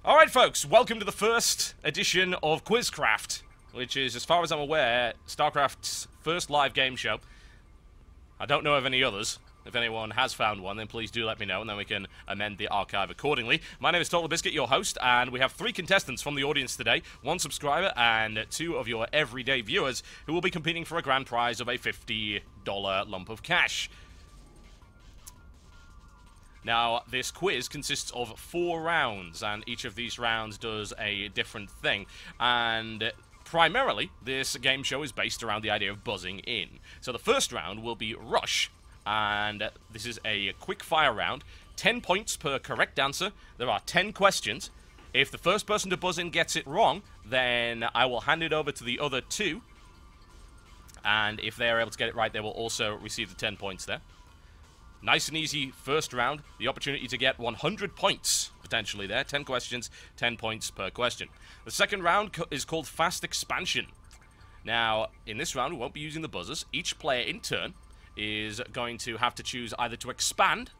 Alright folks, welcome to the first edition of Quizcraft, which is, as far as I'm aware, Starcraft's first live game show. I don't know of any others. If anyone has found one, then please do let me know, and then we can amend the archive accordingly. My name is Totalbiscuit, your host, and we have 3 contestants from the audience today, 1 subscriber and 2 of your everyday viewers, who will be competing for a grand prize of a $50 lump of cash. Now, this quiz consists of 4 rounds, and each of these rounds does a different thing. And primarily, this game show is based around the idea of buzzing in. So the first round will be Rush, and this is a quick-fire round. 10 points per correct answer. There are 10 questions. If the first person to buzz in gets it wrong, then I will hand it over to the other 2. And if they are able to get it right, they will also receive the 10 points there. Nice and easy first round. The opportunity to get 100 points, potentially there. 10 questions, 10 points per question. The second round is called Fast Expansion. Now, in this round, we won't be using the buzzers. Each player in turn is going to have to choose either to expand,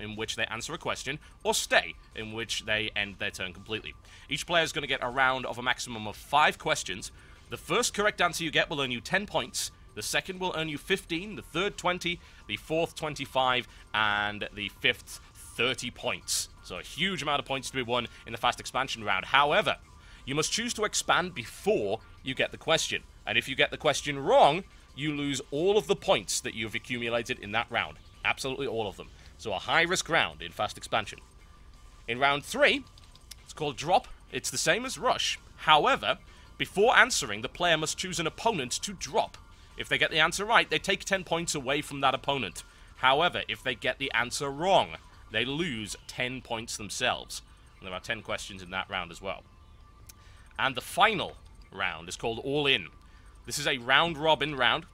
in which they answer a question, or stay, in which they end their turn completely. Each player is going to get a round of a maximum of 5 questions. The first correct answer you get will earn you 10 points. The second will earn you 15, the third 20, the fourth 25, and the fifth 30 points. So a huge amount of points to be won in the fast expansion round. However, you must choose to expand before you get the question. And if you get the question wrong, you lose all of the points that you've accumulated in that round. Absolutely all of them. So a high-risk round in fast expansion. In round 3, it's called Drop. It's the same as Rush. However, before answering, the player must choose an opponent to drop. If they get the answer right, they take 10 points away from that opponent. However, if they get the answer wrong, they lose 10 points themselves. And there are 10 questions in that round as well. And the final round is called All In. This is a round-robin round,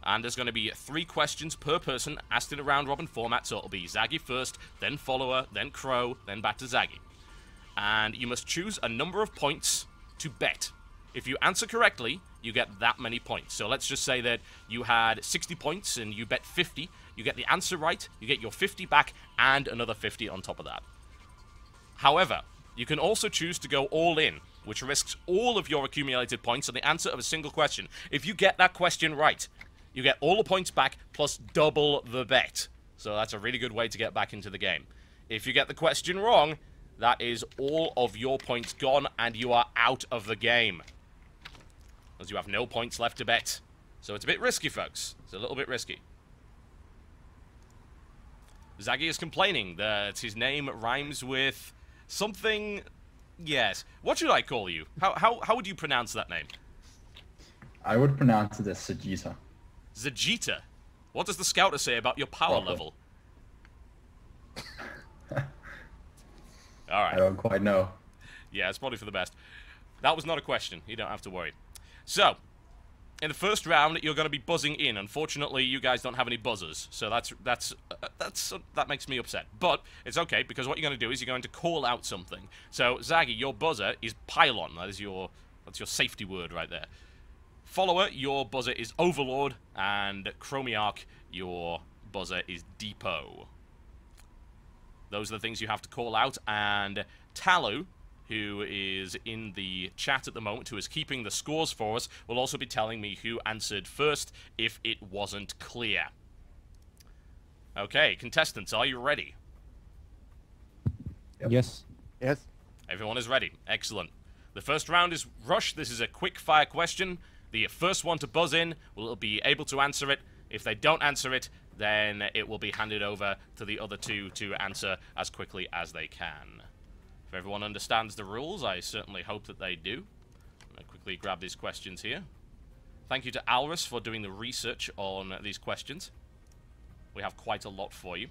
and there's going to be 3 questions per person asked in a round-robin format, so it'll be Zaggy first, then Follower, then Crow, then back to Zaggy. And you must choose a number of points to bet. If you answer correctly, you get that many points. So let's just say that you had 60 points and you bet 50. You get the answer right, you get your 50 back, and another 50 on top of that. However, you can also choose to go all in, which risks all of your accumulated points on the answer of a single question. If you get that question right, you get all the points back plus double the bet. So that's a really good way to get back into the game. If you get the question wrong, that is all of your points gone and you are out of the game, as you have no points left to bet. So it's a bit risky, folks. It's a little bit risky. Zaggy is complaining that his name rhymes with something. Yes. What should I call you? How would you pronounce that name? I would pronounce it as Sajita. Zagita. What does the scouter say about your power level? Alright. I don't quite know. Yeah, it's probably for the best. That was not a question. You don't have to worry. So, in the first round, you're going to be buzzing in. Unfortunately, you guys don't have any buzzers, so that makes me upset. But it's okay, because what you're going to do is you're going to call out something. So, Zaggy, your buzzer is Pylon. That's your safety word right there. Follower, your buzzer is Overlord, and Chromiarch, your buzzer is Depot. Those are the things you have to call out, and Talu, who is in the chat at the moment, who is keeping the scores for us, will also be telling me who answered first if it wasn't clear. Okay, contestants, are you ready? Yep. Yes. Yes. Everyone is ready. Excellent. The first round is Rush. This is a quick-fire question. The first one to buzz in will be able to answer it. If they don't answer it, then it will be handed over to the other 2 to answer as quickly as they can. If everyone understands the rules, I certainly hope that they do. I'm going to quickly grab these questions here. Thank you to Alrus for doing the research on these questions. We have quite a lot for you.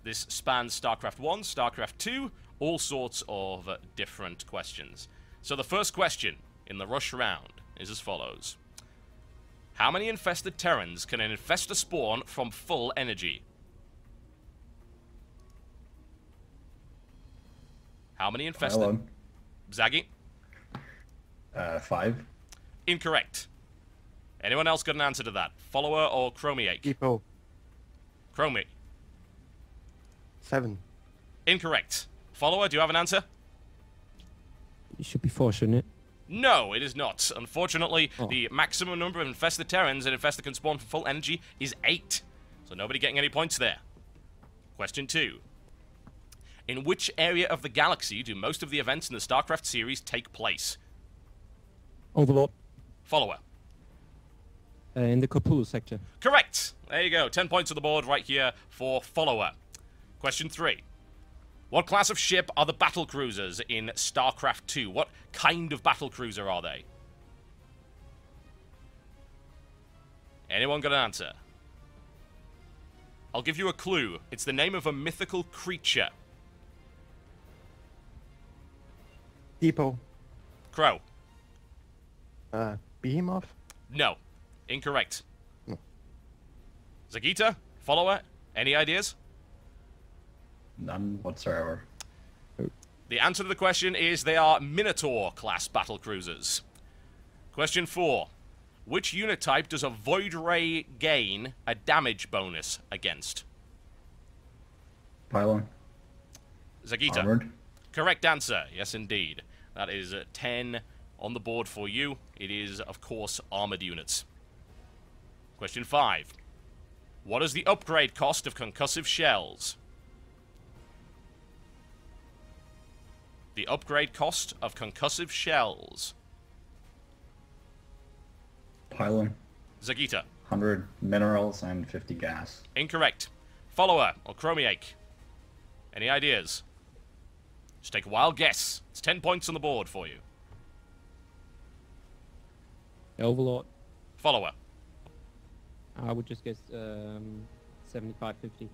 This spans StarCraft 1, StarCraft 2, all sorts of different questions. So the first question in the Rush round is as follows. How many infested Terrans can an infestor spawn from full energy? How many infested? Zaggy? 5. Incorrect. Anyone else got an answer to that? Follower or Chromiache? Depot. Chromi. 7. Incorrect. Follower, do you have an answer? It should be 4, shouldn't it? No, it is not. Unfortunately, Oh. the maximum number of infested Terrans an infestor can spawn for full energy is 8. So nobody getting any points there. Question 2. In which area of the galaxy do most of the events in the Starcraft series take place? Overlord. Follower. In the Cthulhu sector. Correct! There you go. 10 points on the board right here for follower. Question 3. What class of ship are the battle cruisers in StarCraft 2? What kind of battle cruiser are they? Anyone got an answer? I'll give you a clue. It's the name of a mythical creature. Depot. Crow. Behemoth. No. Incorrect. No. Zagita? Follower? Any ideas? None whatsoever. The answer to the question is they are Minotaur-class battlecruisers. Question 4. Which unit type does a Void Ray gain a damage bonus against? Pylon. Zagita. Armored. Correct answer. Yes, indeed. That is 10 on the board for you. It is, of course, armored units. Question 5. What is the upgrade cost of concussive shells? The upgrade cost of concussive shells. Pylon. Zagita. 100 minerals and 50 gas. Incorrect. Follower or Chromiake. Any ideas? Just take a wild guess. It's 10 points on the board for you. Overlord. Follower. I would just guess 75-50.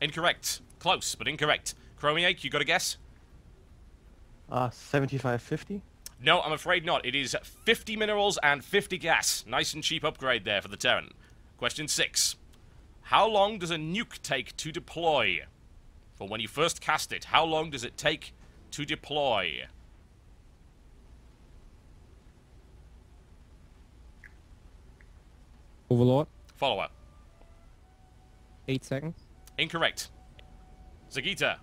Incorrect. Close, but incorrect. Chromiake, you got a guess? 75-50. No, I'm afraid not. It is 50 minerals and 50 gas. Nice and cheap upgrade there for the Terran. Question 6. How long does a nuke take to deploy? For when you first cast it, how long does it take to deploy? Overlord. Follower. 8 seconds. Incorrect. Zagita.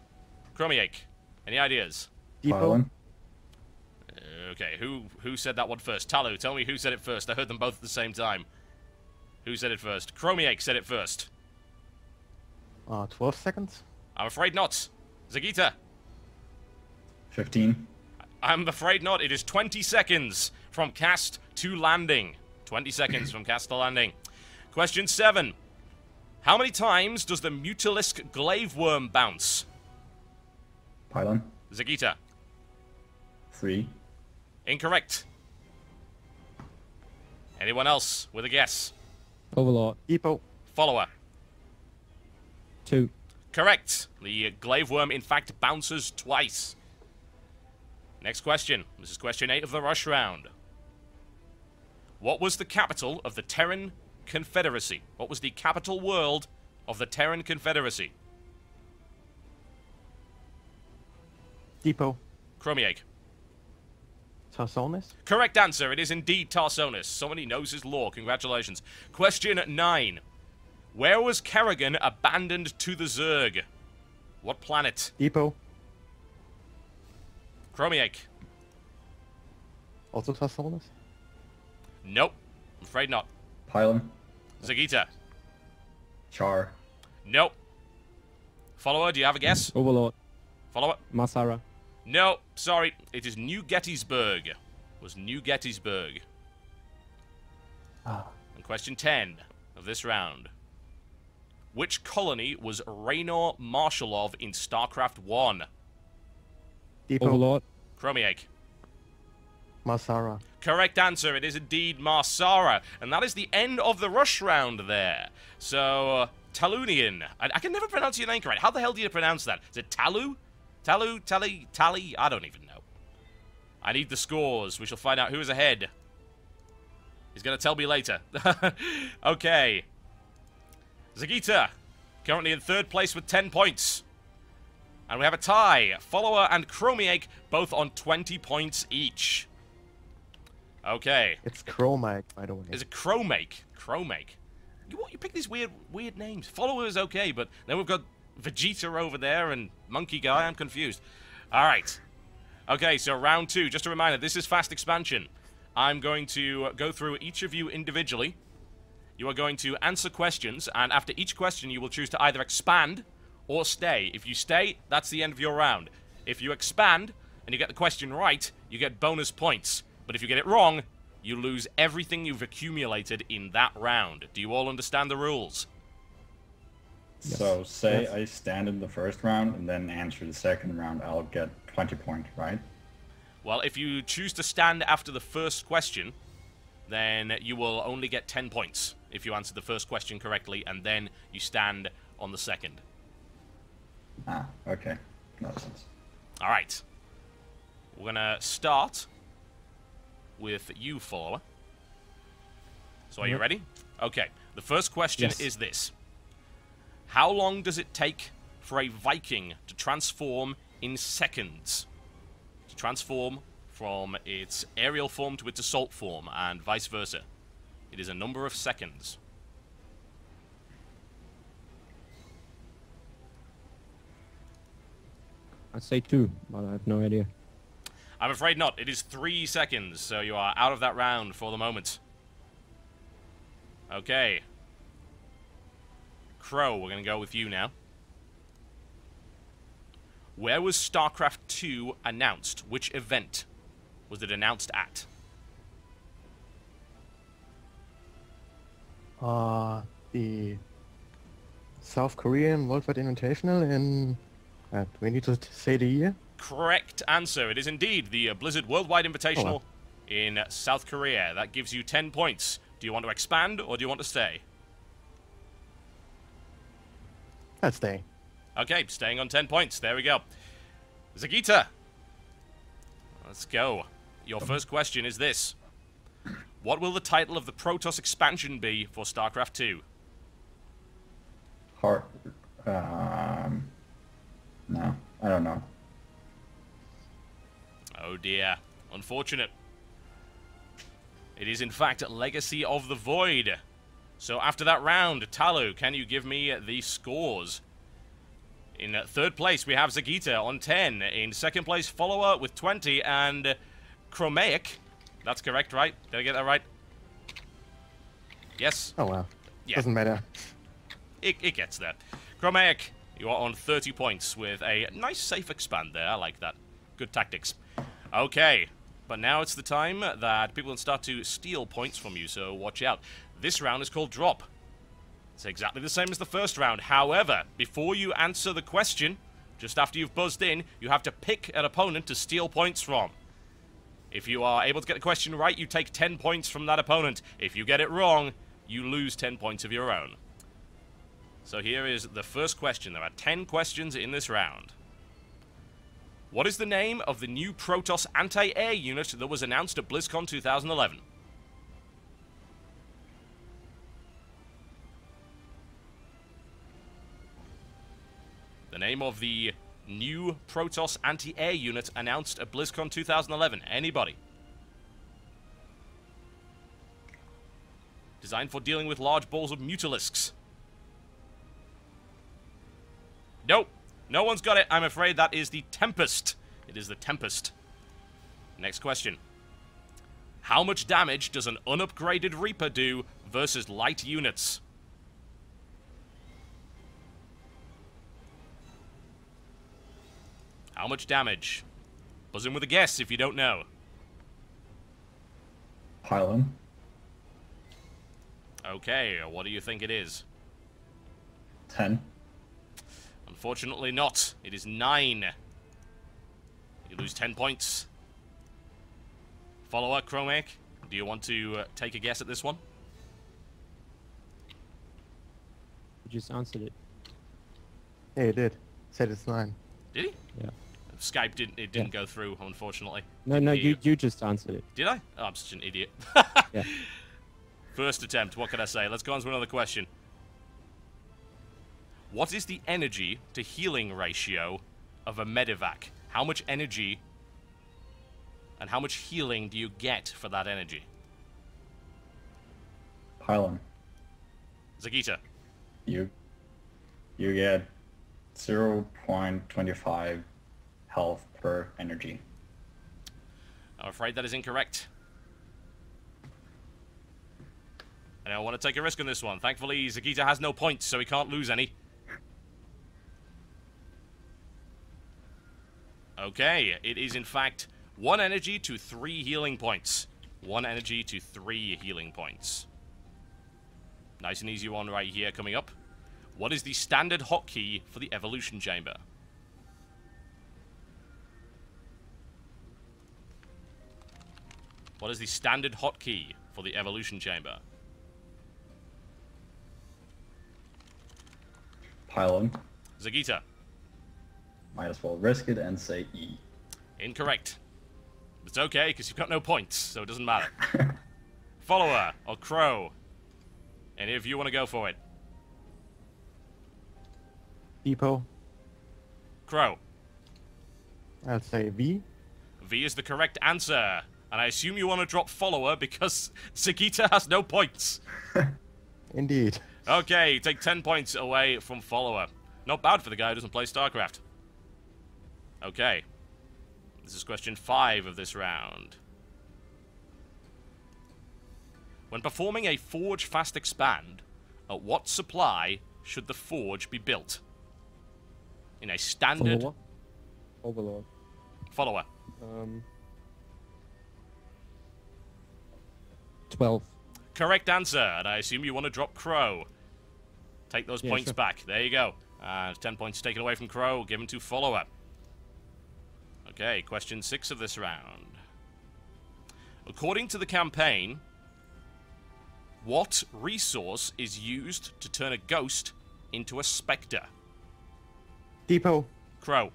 Chromiake. Any ideas? Depot. Pylon. Okay, who said that one first? Talu, tell me who said it first. I heard them both at the same time. Who said it first? Chromiake said it first. 12 seconds. I'm afraid not. Zagita. 15. I'm afraid not. It is 20 seconds from cast to landing. 20 seconds from cast to landing. Question 7. How many times does the Mutalisk Glaive Worm bounce? Pylon. Zagita. 3. Incorrect. Anyone else with a guess? Overlord. Depot. Follower. 2. Correct. The Glaive Worm, in fact, bounces twice. Next question. This is question 8 of the rush round. What was the capital of the Terran Confederacy? What was the capital world of the Terran Confederacy? Depot. Chromiake. Tarsonis. Correct answer. It is indeed Tarsonis. Somebody knows his lore. Congratulations. Question 9. Where was Kerrigan abandoned to the Zerg? What planet? Depot. Chromiake. Also Tarsonis. Nope. I'm afraid not. Pylon. Zagita. Char. Nope. Follower, do you have a guess? Overlord. Follower? Masara. No, sorry. It is New Gettysburg. It was New Gettysburg. Ah. And question 10 of this round. Which colony was Raynor Marshallov in StarCraft 1? Depot. Overlord. Chromiake. Masara. Correct answer. It is indeed Marsara. And that is the end of the rush round there. So, Talunian. I can never pronounce your name correct. How the hell do you pronounce that? Is it Talu? Talu? Tally? I don't even know. I need the scores. We shall find out who is ahead. He's going to tell me later. Okay. Zagita, currently in 3rd place with 10 points. And we have a tie. Follower and Chromiake both on 20 points each. Okay. It's Chromite, by the way. Is it Chromiake? Chromiake. You pick these weird names. Follower is okay, but then we've got Vegeta over there and Monkey Guy. I'm confused. All right. Okay, so round 2. Just a reminder, this is fast expansion. I'm going to go through each of you individually. You are going to answer questions, and after each question, you will choose to either expand or stay. If you stay, that's the end of your round. If you expand and you get the question right, you get bonus points. But if you get it wrong, you lose everything you've accumulated in that round. Do you all understand the rules? So say Yes. I stand in the first round and then answer the second round, I'll get 20 points, right? Well, if you choose to stand after the first question, then you will only get 10 points if you answer the first question correctly, and then you stand on the second. Ah, okay. Makes sense. All right. We're going to start with you, follower. So are you Yep. ready? Okay. The first question Yes. is this. How long does it take for a Viking to transform in seconds? To transform from its aerial form to its assault form, and vice versa. It is a number of seconds. I'd say 2, but I have no idea. I'm afraid not. It is 3 seconds, so you are out of that round for the moment. Okay. Crow, we're going to go with you now. Where was Starcraft 2 announced? Which event was it announced at? The South Korean Worldwide Invitational in... do we need to say the year? Correct answer. It is indeed the Blizzard Worldwide Invitational wow. in South Korea. That gives you 10 points. Do you want to expand or do you want to stay? Let's stay. Okay, staying on 10 points. There we go. Zagita. Let's go. Your first question is this. What will the title of the Protoss expansion be for StarCraft 2? Hard. No, I don't know. Oh dear. Unfortunate. It is in fact Legacy of the Void. So after that round, Talu, can you give me the scores? In third place, we have Zagita on 10. In second place, Follower with 20. And Chromaic. That's correct, right? Did I get that right? Yes? Oh well. Yeah. Doesn't matter. It gets there. Chromaic, you are on 30 points with a nice safe expand there. I like that. Good tactics. Okay. But now it's the time that people can start to steal points from you, so watch out. This round is called Drop. It's exactly the same as the first round. However, before you answer the question, just after you've buzzed in, you have to pick an opponent to steal points from. If you are able to get the question right, you take 10 points from that opponent. If you get it wrong, you lose 10 points of your own. So here is the first question. There are 10 questions in this round. What is the name of the new Protoss anti-air unit that was announced at BlizzCon 2011? The name of the new Protoss anti-air unit announced at BlizzCon 2011. Anybody? Designed for dealing with large balls of mutalisks. Nope. No one's got it. I'm afraid that is the Tempest. It is the Tempest. Next question. How much damage does an unupgraded Reaper do versus light units? How much damage? Buzz in with a guess if you don't know. Pylon. Okay, what do you think it is? 10. Unfortunately not. It is 9. You lose 10 points. Follower, Chromac, do you want to take a guess at this one? You just answered it. Yeah, he did. Said it's 9. Did he? Yeah. Skype didn't go through, unfortunately. No, Didn't no, hear you just answered it. Did I? Oh, I'm such an idiot. Yeah. First attempt, what can I say? Let's go on to another question. What is the energy to healing ratio of a medevac? How much energy and how much healing do you get for that energy? Pylon. Zagita. You get 0.25 health per energy. I'm afraid that is incorrect. I don't want to take a risk on this one. Thankfully, Zagita has no points, so he can't lose any. Okay, it is in fact 1 energy to 3 healing points. 1 energy to 3 healing points. Nice and easy one right here coming up. What is the standard hotkey for the evolution chamber? What is the standard hotkey for the evolution chamber? Pylon. Zagita. Might as well risk it and say E. Incorrect. It's okay, because you've got no points, so it doesn't matter. Follower or Crow? Any of you want to go for it? Depot. Crow. I'll say V. V is the correct answer. And I assume you want to drop Follower because Zagita has no points. Indeed. Okay, take 10 points away from Follower. Not bad for the guy who doesn't play Starcraft. Okay. This is question 5 of this round. When performing a Forge Fast Expand, at what supply should the forge be built? In a standard... Follower. Overlord. Follower. 12. Correct answer, and I assume you want to drop Crow. Take those points sure. back. There you go. 10 points taken away from Crow, given to Follower. Okay, question 6 of this round. According to the campaign, what resource is used to turn a ghost into a spectre? Depot. Crow.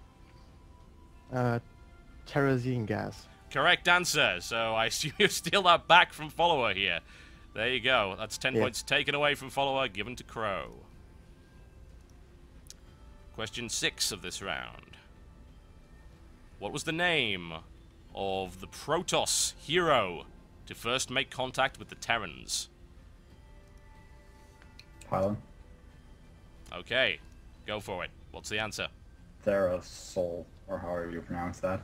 Terrazine gas. Correct answer, so I assume you steal that back from Follower here. There you go. That's 10 points taken away from Follower, given to Crow. Question 6 of this round. What was the name of the Protoss hero to first make contact with the Terrans? Pylon. Okay, go for it. What's the answer? Therazol, or however you pronounce that.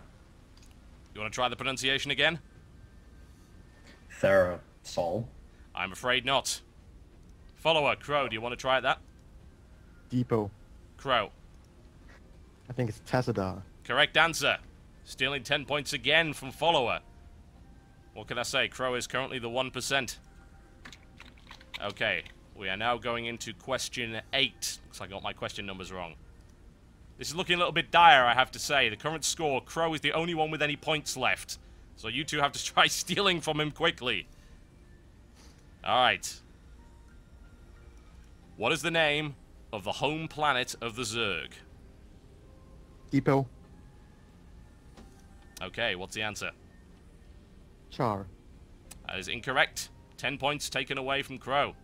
You want to try the pronunciation again? Therazol. I'm afraid not. Follower, Crow, do you want to try that? Depot. Crow. I think it's Tassadar. Correct answer. Stealing 10 points again from Follower. What can I say? Crow is currently the 1%. Okay, we are now going into question 8. Looks like I got my question numbers wrong. This is looking a little bit dire, I have to say. The current score, Crow is the only one with any points left. So you two have to try stealing from him quickly. Alright. What is the name of the home planet of the Zerg? Depot. Okay, what's the answer? Char. That is incorrect. 10 points taken away from Crow.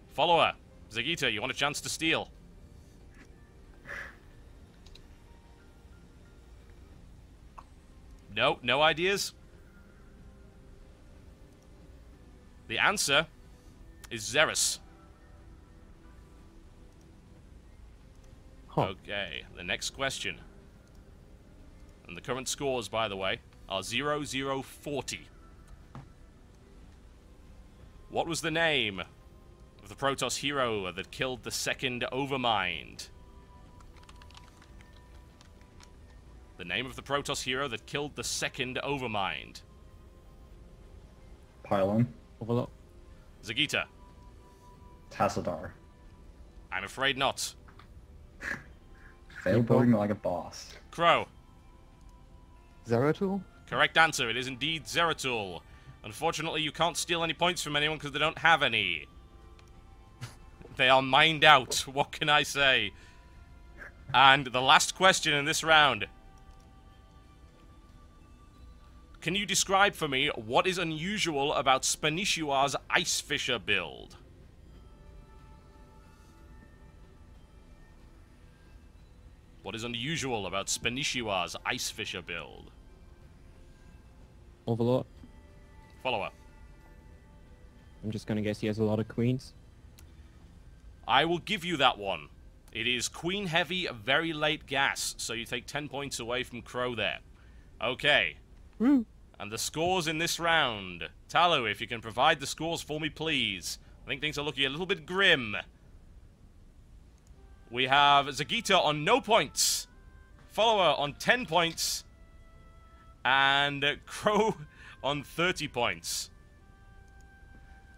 Follower, Zagita, you want a chance to steal? No, no ideas? The answer is Xeris. Huh. Okay, the next question. And the current scores, by the way, are 0-0-40. What was the name of the Protoss hero that killed the second Overmind? The name of the Protoss hero that killed the second Overmind. Pylon. Overlord. Zagita. Tassadar. I'm afraid not. Fail building like a boss. Crow. Zeratul? Correct answer. It is indeed Zeratul. Unfortunately, you can't steal any points from anyone because they don't have any. They are mined out. What can I say? And the last question in this round. Can you describe for me what is unusual about Spanishua's Ice Fisher build? What is unusual about Spanishua's Ice Fisher build? Overlord. Follower. I'm just gonna guess he has a lot of queens. I will give you that one. It is Queen Heavy, very late gas, so you take 10 points away from Crow there. Okay. Woo. And the scores in this round. Talu, if you can provide the scores for me, please. I think things are looking a little bit grim. We have Zagita on no points. Follower on 10 points. And Crow on 30 points.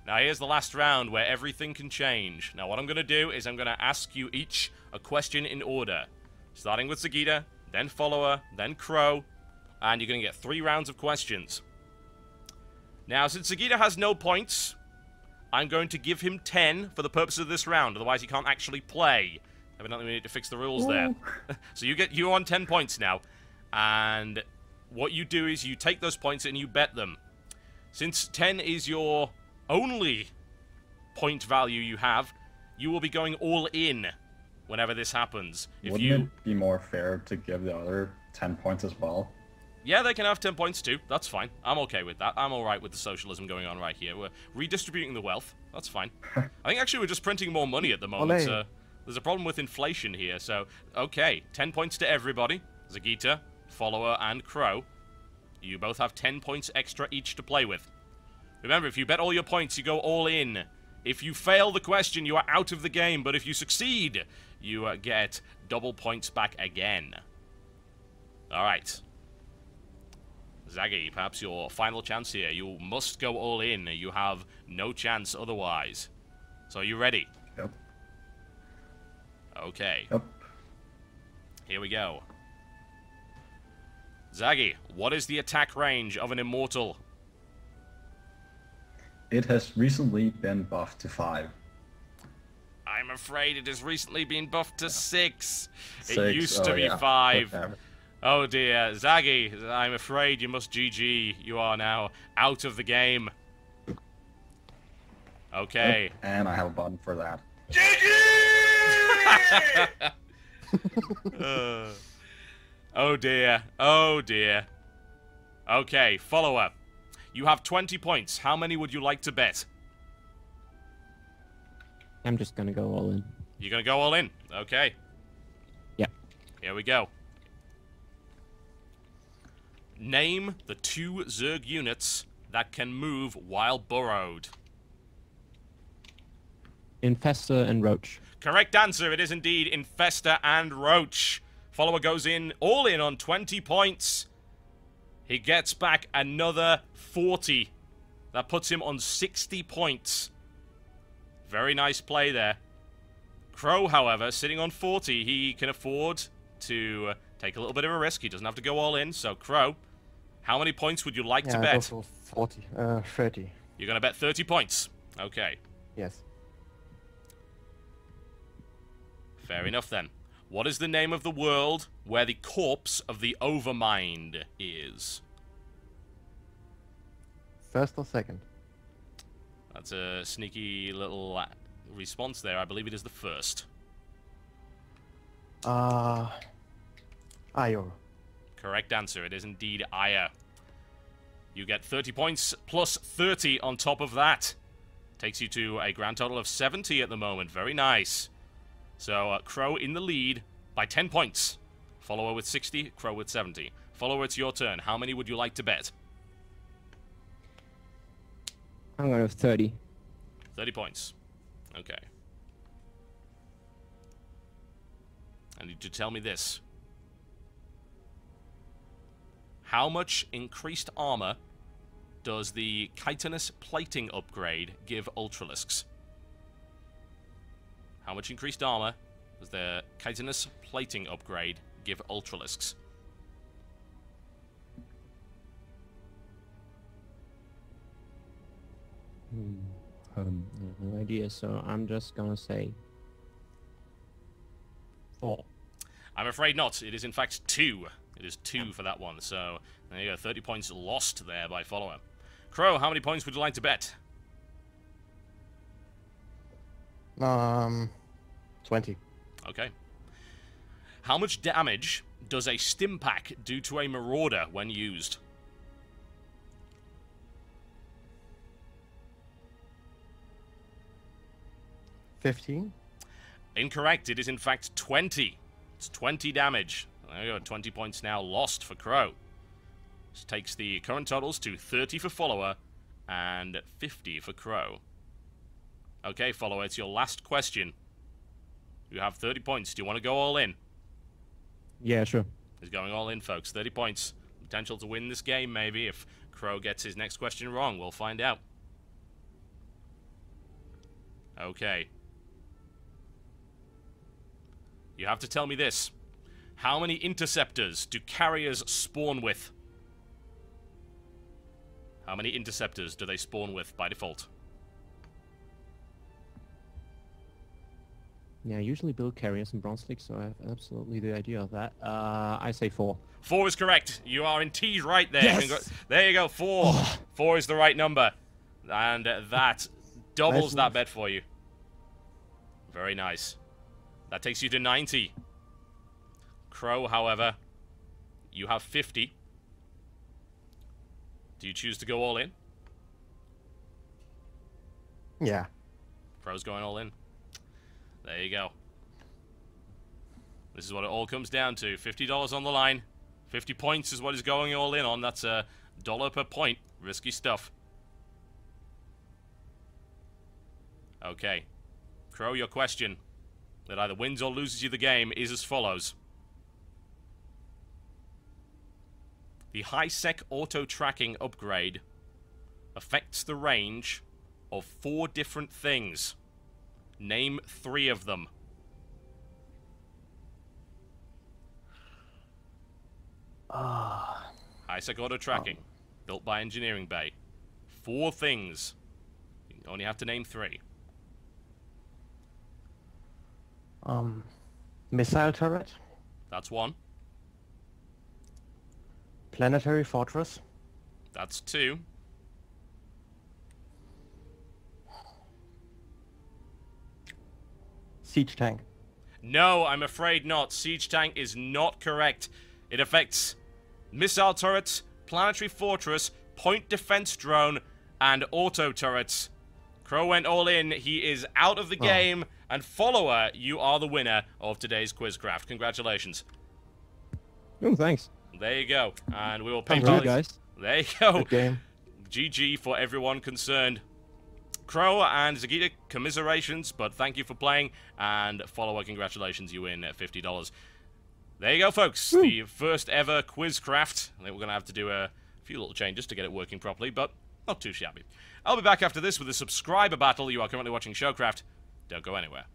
Now here's the last round where everything can change. Now what I'm going to do is I'm going to ask you each a question in order. Starting with Zagita, then Follower, then Crow. And you're going to get 3 rounds of questions. Now since Zagita has no points, I'm going to give him 10 for the purpose of this round. Otherwise he can't actually play. Evidently we need to fix the rules there. So you're on 10 points now. And what you do is you take those points and you bet them. Since 10 is your only point value you have, you will be going all in whenever this happens. Wouldn't it be more fair to give the other 10 points as well? Yeah, they can have 10 points too. That's fine. I'm okay with that. I'm alright with the socialism going on right here. We're redistributing the wealth. That's fine. I think actually we're just printing more money at the moment. So there's a problem with inflation here. So, okay. 10 points to everybody. Zagita, Follower, and Crow. You both have 10 points extra each to play with. Remember, if you bet all your points, you go all in. If you fail the question, you are out of the game. But if you succeed, you get double points back again. Alright. Zaggy, perhaps your final chance here. You must go all in. You have no chance otherwise. So are you ready? Yep. Okay. Yep. Here we go. Zaggy, what is the attack range of an immortal? It has recently been buffed to 5. I'm afraid it has recently been buffed to 6. 6. It used to be yeah. 5. Whatever. Oh dear. Zaggy, I'm afraid you must GG. You are now out of the game. Okay. Yep. And I have a button for that. Oh dear. Oh dear. Okay, Follower. You have 20 points. How many would you like to bet? I'm just gonna go all in. You're gonna go all in? Okay. Yep. Here we go. Name the 2 Zerg units that can move while burrowed. Infestor and Roach. Correct answer. It is indeed Infestor and Roach. Follower goes in, all in on 20 points. He gets back another 40. That puts him on 60 points. Very nice play there. Crow, however, sitting on 40. He can afford to take a little bit of a risk. He doesn't have to go all in. So, Crow, how many points would you like to bet? Go for 30. You're going to bet 30 points. Okay. Yes. Fair enough, then. What is the name of the world where the corpse of the Overmind is? First or second? That's a sneaky little response there. I believe it is the first. Io. Correct answer. It is indeed Aya. You get 30 points plus 30 on top of that. Takes you to a grand total of 70 at the moment. Very nice. So, Crow in the lead by 10 points. Follower with 60, Crow with 70. Follower, it's your turn. How many would you like to bet? I'm going with 30. 30 points. Okay. I need you to tell me this. How much increased armor does the chitinous plating upgrade give Ultralisks? How much increased armor does the chitinous plating upgrade give Ultralisks? No idea, so I'm just gonna say 4. I'm afraid not. It is in fact 2. It is 2 for that one. So there you go. 30 points lost there by Follower. Crow, how many points would you like to bet? 20. Okay. How much damage does a stim pack do to a marauder when used? $15. Incorrect. It is in fact 20. It's 20 damage. There you go. 20 points now lost for Crow. This takes the current totals to 30 for Follower and 50 for Crow. Okay, Follower, it's your last question. You have 30 points. Do you want to go all in? Yeah, sure. He's going all in, folks. 30 points. Potential to win this game, maybe. If Crow gets his next question wrong, we'll find out. Okay. You have to tell me this. How many interceptors do carriers spawn with? How many interceptors do they spawn with by default? Yeah, I usually build carriers in Bronze League, so I have absolutely the idea of that. I say 4. 4 is correct. You are indeed right there. Yes! There you go, 4. 4 is the right number. And that doubles that bet for you. Very nice. That takes you to 90. Crow, however, you have 50. Do you choose to go all in? Yeah. Crow's going all in. There you go. This is what it all comes down to. $50 on the line. 50 points is what he's going all in on. That's $1 per point. Risky stuff. Okay. Crow, your question that either wins or loses you the game is as follows. The high-sec auto-tracking upgrade affects the range of 4 different things. Name 3 of them. High-sec auto-tracking, built by Engineering Bay. 4 things. You only have to name 3. Missile turret, That's 1. planetary fortress, That's 2. siege tank. No, I'm afraid not. Siege tank is not correct. It affects missile turrets, planetary fortress, point defense drone, and auto turrets. Crow went all in. He is out of the game. And Follower, you are the winner of today's Quizcraft. Congratulations. Oh, thanks. There you go. And we will pay Thank you, guys. There you go. Good game. GG for everyone concerned. Crow and Zagita, commiserations, but thank you for playing. And Follower, congratulations, you win $50. There you go, folks. Woo. The first ever Quizcraft. I think we're going to have to do a few little changes to get it working properly, but not too shabby. I'll be back after this with a subscriber battle. You are currently watching Showcraft. Don't go anywhere.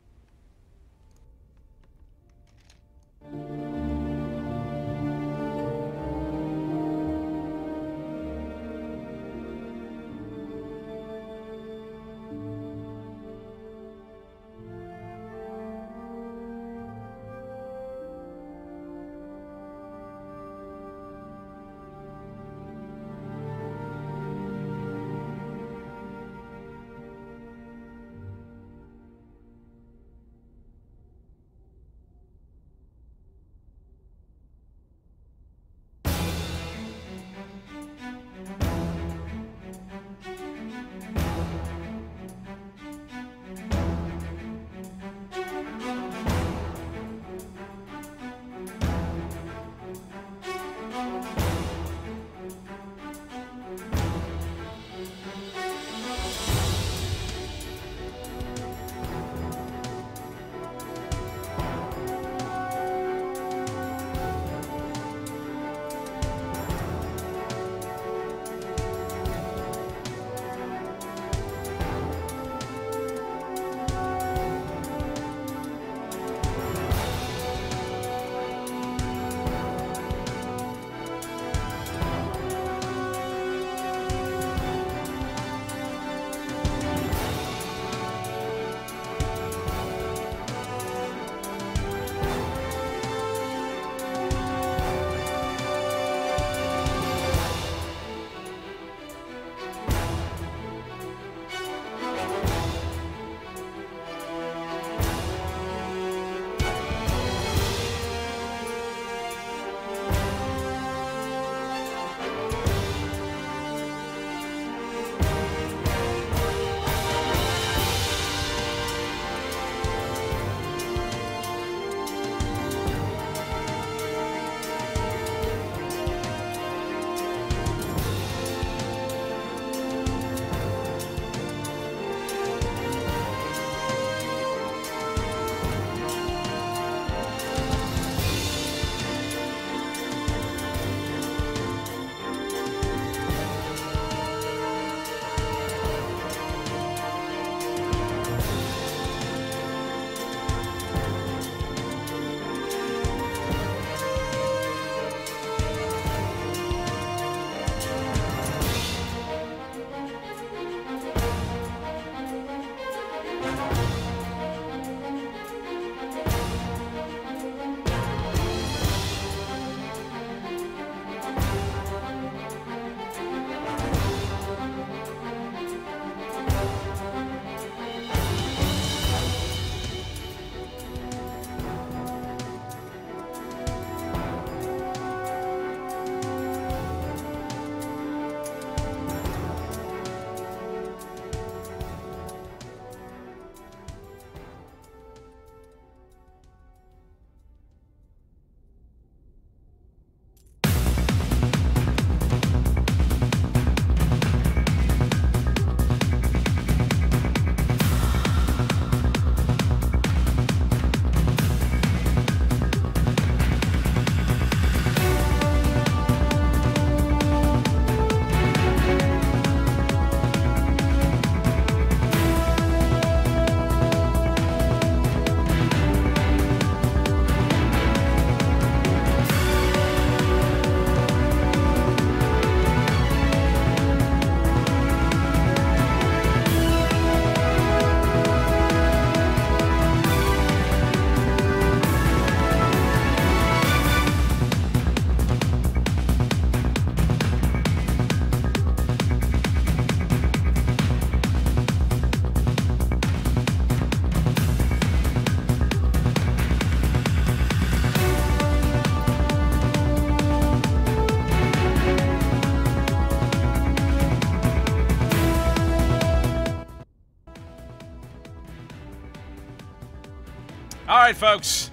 Alright, folks.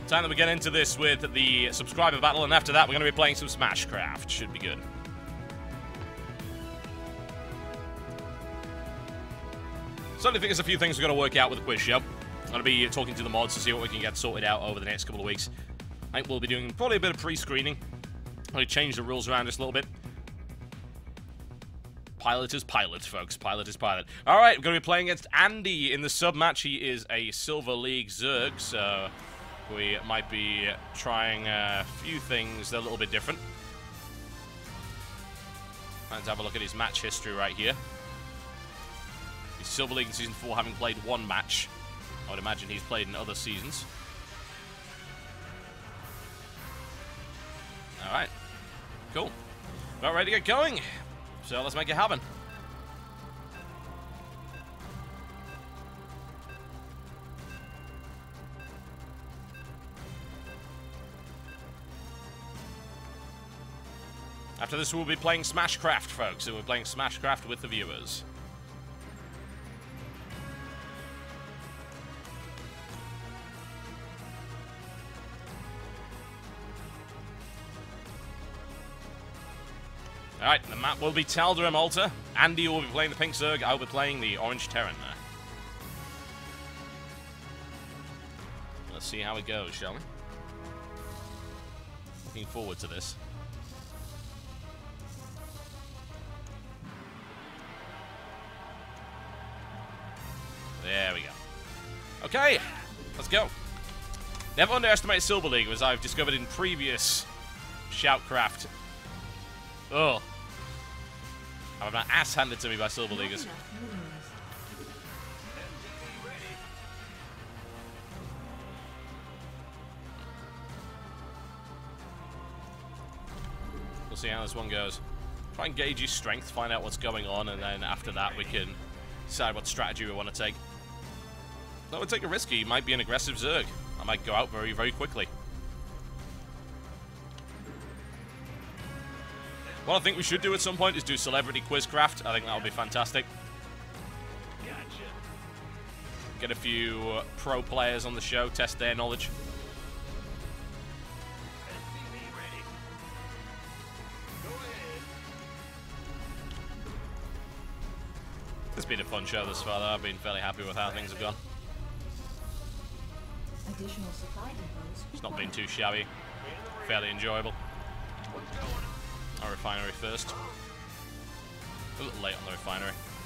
Time that we get into this with the subscriber battle, and after that we're going to be playing some Smashcraft. Should be good. Certainly think there's a few things we've got to work out with the quiz show. I'm going to be talking to the mods to see what we can get sorted out over the next couple of weeks. I think we'll be doing probably a bit of pre-screening. I'm going to change the rules around just a little bit. Pilot is pilot, folks. Pilot is pilot. Alright, we're going to be playing against Andy in the sub-match. He is a Silver League Zerg, so we might be trying a few things that are a little bit different. Let's have a look at his match history right here. He's Silver League in Season 4, having played one match. I would imagine he's played in other seasons. Alright. Cool. About ready to get going. So let's make it happen. After this, we'll be playing Smashcraft, folks. So we're playing Smashcraft with the viewers. Alright, the map will be Tal'Dorei and Malta. Andy will be playing the Pink Zerg. I'll be playing the Orange Terran there. Let's see how it goes, shall we? Looking forward to this. There we go. Okay, let's go. Never underestimate Silver League, as I've discovered in previous Showcraft. Oh. I've had my ass handed to me by Silver Leaguers. We'll see how this one goes. Try and gauge his strength, find out what's going on, and then after that we can decide what strategy we want to take. That would take a risk. He might be an aggressive Zerg. I might go out very, very quickly. What I think we should do at some point is do Celebrity Quizcraft. I think that would be fantastic. Get a few pro players on the show, test their knowledge. It's been a fun show thus far, though. I've been fairly happy with how things have gone. It's not been too shabby. Fairly enjoyable. Our refinery first. A little late on the refinery.